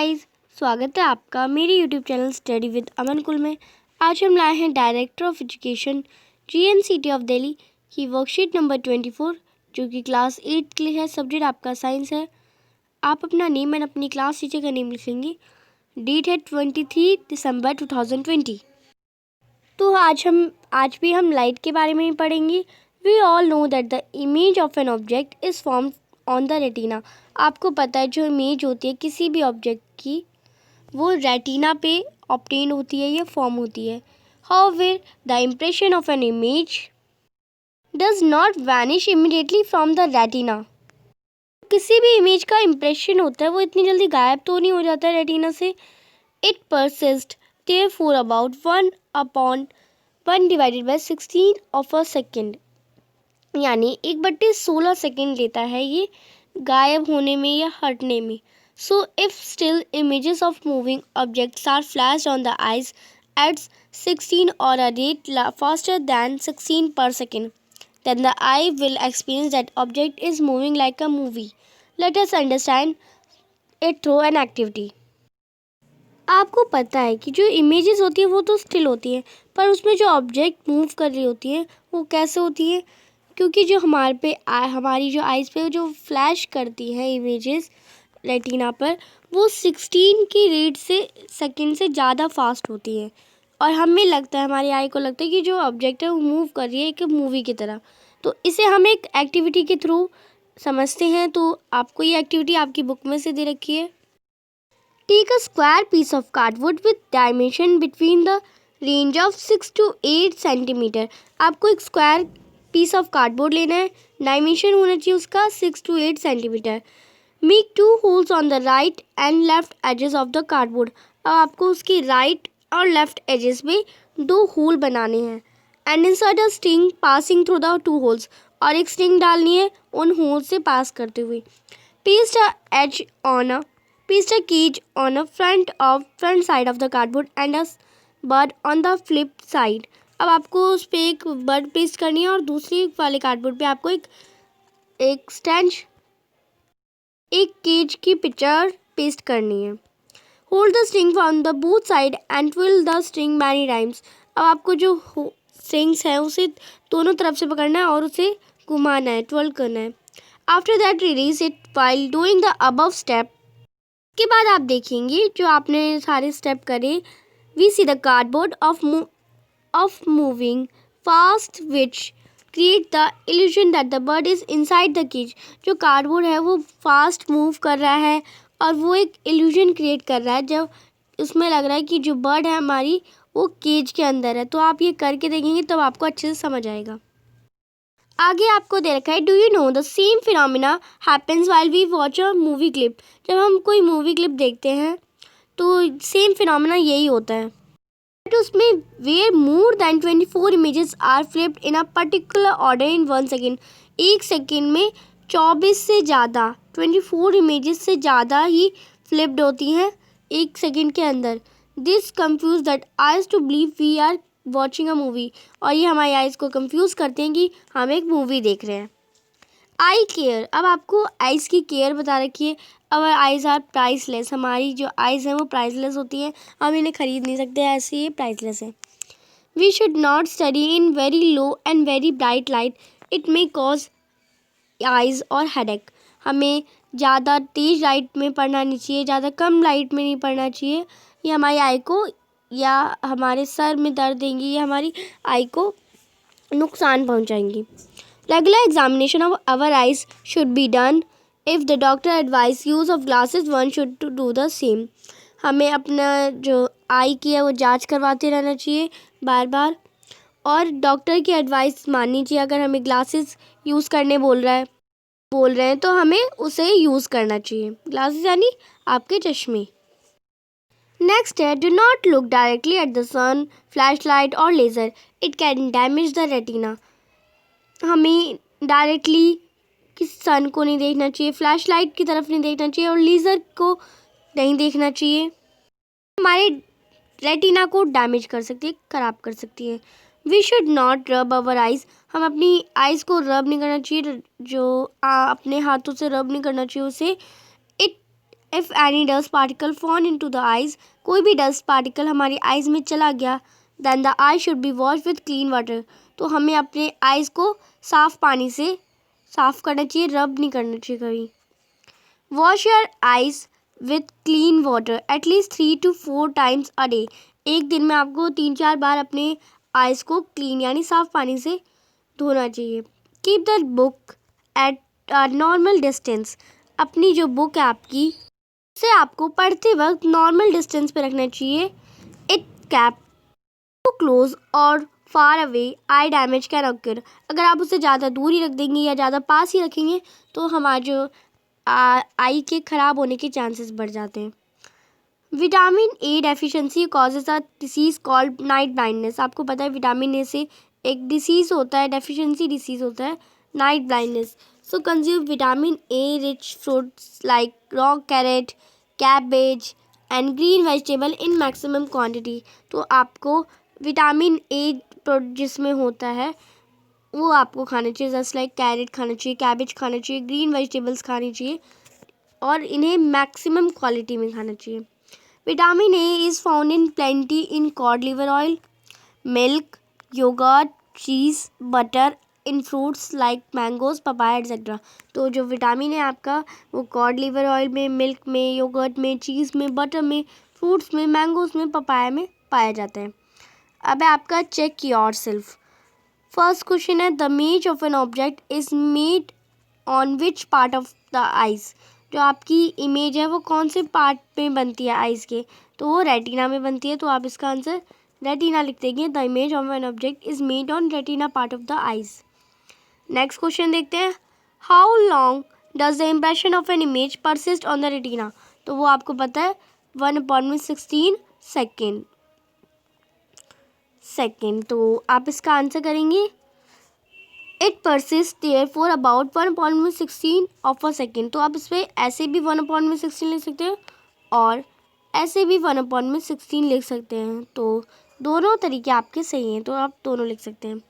Guys, स्वागत है आपका मेरे यूट्यूब चैनल स्टडी विद अमन कुल में। आज हम लाए हैं director of education GNCT of Delhi की वर्कशीट नंबर 24 जो कि क्लास 8 के लिए है। सब्जेक्ट आपका साइंस है। आप अपना नेम एंड अपनी क्लास टीचर का नेम लिखेंगे। डेट है 23 दिसंबर 2020। तो आज भी हम लाइट के बारे में ही पढ़ेंगे। We all know that the image of an object is form on the retina. आपको पता है जो इमेज होती है किसी भी ऑब्जेक्ट की वो रेटिना पे ऑब्टेन होती है या फॉर्म होती है। However the impression of an image does not vanish immediately from the retina. किसी भी इमेज का इम्प्रेशन होता है वो इतनी जल्दी गायब तो नहीं हो जाता है रेटिना से। It persist therefore about 1/1 divided by 16 of a second, यानी 1/16 सेकेंड लेता है ये गायब होने में या हटने में। So if still images of moving objects are flashed on the eyes at 16 or a rate faster than 16 per second, then the eye will experience that object is moving like a movie. Let us understand it through an activity. आपको पता है कि जो images होती है वो तो still होती है, पर उसमें जो ऑब्जेक्ट मूव कर रही होती है वो कैसे होती है? क्योंकि जो हमारी जो आइज़ पे जो फ्लैश करती है इमेजेस रेटिना पर वो 16 की रेट से सेकंड से ज़्यादा फास्ट होती है और हमें लगता है, हमारी आई को लगता है कि जो ऑब्जेक्ट है वो मूव कर रही है एक मूवी की तरह। तो इसे हम एक एक्टिविटी के थ्रू समझते हैं। तो आपको ये एक्टिविटी आपकी बुक में से दे रखी है। Take a square piece of cardboard with dimension between the range of 6 to 8 centimeter. आपको एक स्क्वायर पीस ऑफ कार्डबोर्ड लेना है। डायमेंशन होना चाहिए उसका 6 to 8 centimetre. Make 2 holes on the right and left edges of the cardboard. अब आपको उसकी राइट और लेफ्ट एजेस पे 2 होल बनाने हैं। And insert a string passing through the 2 holes. और एक स्ट्रिंग डालनी है उन होल से पास करते हुए। Paste a cage on a front side of the cardboard and a bird on the flip side. अब आपको उस पर एक बर्ड पेस्ट करनी है और दूसरी वाले कार्डबोर्ड पे आपको एक केज की पिक्चर पेस्ट करनी है। Hold the string from the both side and twill the string many times. अब आपको जो स्ट्रिंग्स है उसे दोनों तरफ से पकड़ना है और उसे घुमाना है, ट्विल करना है। After that release it while doing the above step. के बाद आप देखेंगे जो आपने सारे स्टेप करे। We see the cardboard of moving fast which create the illusion that the bird is inside the cage. जो कार्डबोर्ड है वो फास्ट मूव कर रहा है और वो एक इल्यूजन क्रिएट कर रहा है जब उसमें लग रहा है कि जो बर्ड है हमारी वो केज के अंदर है। तो आप ये करके देखेंगे तब आपको अच्छे से समझ आएगा। आगे आपको दे रखा है do you know the same phenomena happens while we watch a movie clip. जब हम कोई मूवी क्लिप देखते हैं तो सेम फिनोमिना यही होता है। बट उसमें where more than 24 images are flipped in a particular order in 1 second. एक सेकेंड में 24 से ज़्यादा 24 इमेजेस से ज़्यादा ही फ्लिप्ड होती हैं एक सेकेंड के अंदर। This confuse that eyes to believe we are watching a movie. और ये हमारी आइज़ को कंफ्यूज करते हैं कि हम एक मूवी देख रहे हैं। आई केयर। अब आपको आइज़ की केयर बता रखी है। अवर आइज़ आर प्राइसलेस। हमारी जो आइज़ हैं वो प्राइसलेस होती हैं, हम इन्हें ख़रीद नहीं सकते, ऐसे ये प्राइसलेस है। We should not study in very low and very bright light, it may cause eyes और हेडेक। हमें ज़्यादा तेज़ लाइट में पढ़ना नहीं चाहिए, ज़्यादा कम लाइट में नहीं पढ़ना चाहिए। ये हमारी आई को या हमारे सर में दर्द देंगी या हमारी आई को नुकसान पहुंचाएंगी। Regular examination of our eyes should be done. If the doctor advise use of glasses one should to do the same. हमें अपना जो आई की है वो जांच करवाते रहना चाहिए बार बार और डॉक्टर की एडवाइस माननी चाहिए। अगर हमें ग्लासेस यूज़ करने बोल रहे हैं तो हमें उसे यूज़ करना चाहिए। ग्लासेस यानी आपके चश्मे। नेक्स्ट है do not look directly at the sun, flash light और laser, it can damage the retina. हमें डायरेक्टली किसी सन को नहीं देखना चाहिए, फ्लैश लाइट की तरफ नहीं देखना चाहिए और लेज़र को नहीं देखना चाहिए। हमारे रेटिना को डैमेज कर सकती है, ख़राब कर सकती है। वी शुड नॉट रब अवर आइज़। हम अपनी आइज़ को रब नहीं करना चाहिए, जो अपने हाथों से रब नहीं करना चाहिए उसे। It if any dust particle fall into the eyes, कोई भी डस्ट पार्टिकल हमारी आइज़ में चला गया, then the eye should be wash with clean water, तो हमें अपने आइज़ को साफ़ पानी से साफ़ करना चाहिए, रब नहीं करना चाहिए कभी। Wash your eyes with clean water at least 3 to 4 times a day, एक दिन में आपको 3-4 बार अपने आइज़ को क्लीन यानी साफ़ पानी से धोना चाहिए। Keep the book at a normal distance, अपनी जो बुक है आपकी उसे आपको पढ़ते वक्त नॉर्मल डिस्टेंस पे रखना चाहिए। इट कैप टू क्लोज और far away I damage can occur, अगर आप उसे ज़्यादा दूर ही रख देंगे या ज़्यादा पास ही रखेंगे तो हमारा जो आई के ख़राब होने के चांसेस बढ़ जाते हैं। Vitamin A deficiency causes a disease called night blindness, आपको पता है विटामिन ए से एक डिसीज़ होता है, डेफिशिएंसी डिसीज़ होता है night blindness. So consume vitamin A rich fruits like raw carrot, cabbage and green vegetable in maximum quantity, तो आपको विटामिन ए जिसमें होता है वो आपको खाना चाहिए, जस्ट लाइक कैरेट खाना चाहिए, कैबेज खाना चाहिए, ग्रीन वेजिटेबल्स खानी चाहिए और इन्हें मैक्सिमम क्वालिटी में खाना चाहिए। Vitamin A is found in plenty in cod liver oil, milk, yogurt, cheese, butter, in fruits like mangoes, papaya etcetera, तो जो विटामिन है आपका वो कॉड लिवर ऑयल में, मिल्क में, योगर्ट में, चीज़ में, बटर में, फ्रूट्स में, मैंगोज में, पपाया में पाया जाता है। अब है आपका check yourself. First question है the image of an object is made on which part of the eyes, जो आपकी इमेज है वो कौन से पार्ट में बनती है आइज़ के, तो वो रेटिना में बनती है, तो आप इसका आंसर रेटिना लिख देंगे। The image of an object is made on retina part of the eyes. Next question देखते हैं, how long does the impression of an image persist on the retina, तो वो आपको पता है 1/16 सेकेंड, तो आप इसका आंसर करेंगे it persist there for about 1/16 of a second, तो आप इस पर ऐसे भी 1/16 लिख सकते हैं और ऐसे भी 1/16 लिख सकते हैं, तो दोनों तरीके आपके सही हैं, तो आप दोनों लिख सकते हैं।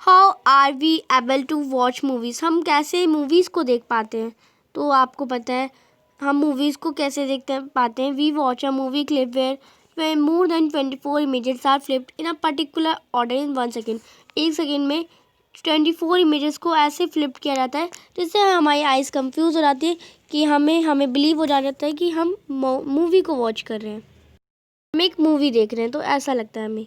How are we able to watch movies, हम कैसे मूवीज़ को देख पाते हैं, तो आपको पता है हम मूवीज़ को कैसे देखते पाते हैं। We watch a movie clip where more than 24 images are flipped in a particular order in 1 second, एक सेकेंड में 24 इमेजेस को ऐसे फ्लिप किया जाता है जिससे हमारी आइज़ कंफ्यूज हो जाती है कि हमें बिलीव हो जाता है कि हम मूवी को वॉच कर रहे हैं, हम एक मूवी देख रहे हैं, तो ऐसा लगता है हमें।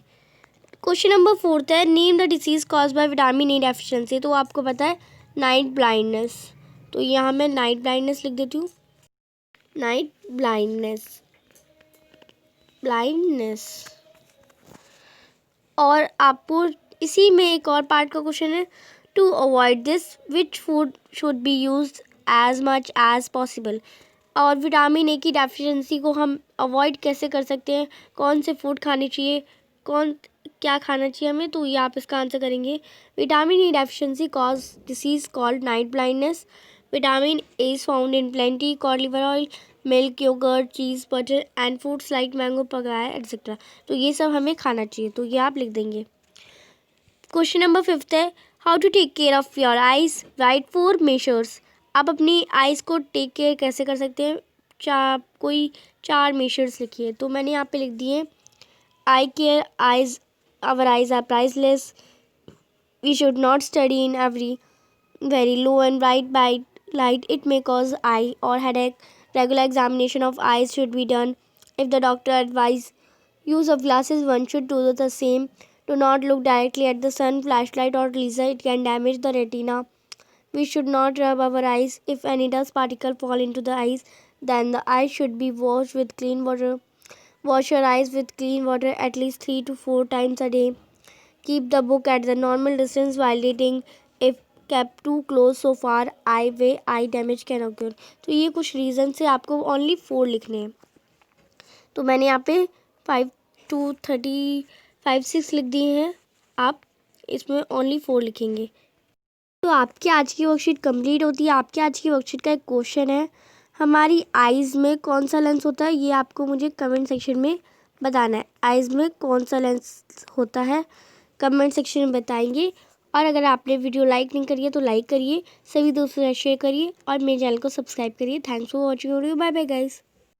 क्वेश्चन नंबर 4 है name the disease cause by vitamin A deficiency, तो आपको पता है नाइट ब्लाइंडनेस, तो यहाँ मैं नाइट ब्लाइंडनेस लिख देती हूँ, नाइट ब्लाइंडनेस। और आपको इसी में एक और पार्ट का क्वेश्चन है, to avoid this which food should be used as much as possible, और विटामिन ए की डेफिशिएंसी को हम अवॉइड कैसे कर सकते हैं, कौन से फूड खाने चाहिए, क्या खाना चाहिए हमें, तो ये आप इसका आंसर करेंगे vitamin E deficiency cause disease called night blindness. Vitamin A is found in plenty cod liver oil, milk, yogurt, cheese, butter and fruits like mango, papaya etcetera, तो ये सब हमें खाना चाहिए, तो ये आप लिख देंगे। क्वेश्चन नंबर 5 है how to take care of your eyes, write 4 measures, आप अपनी आइज़ को टेक केयर कैसे कर सकते हैं, कोई 4 मेजर्स लिखिए, तो मैंने यहाँ पे लिख दिए eye care eyes, our eyes are priceless, we should not study in very low and bright light, it may cause eye or headache, regular examination of eyes should be done, if the doctor advise use of glasses one should do the same, do not look directly at the sun, flashlight or laser, it can damage the retina, we should not rub our eyes, if any dust particle fall into the eyes then the eyes should be washed with clean water. Wash your eyes with clean water at least 3 to 4 times a day. Keep the book at the normal distance while reading. If kept too close so far, eye damage can occur. तो ये कुछ reason से आपको only 4 लिखने हैं, तो मैंने यहाँ पे 5 to 36 लिख दिए हैं, आप इसमें ओनली 4 लिखेंगे। तो आपकी आज की वर्कशीट कंप्लीट होती है। आपकी आज की वर्कशीट का एक क्वेश्चन है, हमारी आइज़ में कौन सा लेंस होता है, ये आपको मुझे कमेंट सेक्शन में बताना है। आइज़ में कौन सा लेंस होता है कमेंट सेक्शन में बताएंगे और अगर आपने वीडियो लाइक नहीं करी है तो लाइक करिए, सभी दोस्तों से शेयर करिए और मेरे चैनल को सब्सक्राइब करिए। Thanks for watching video. Bye bye guys.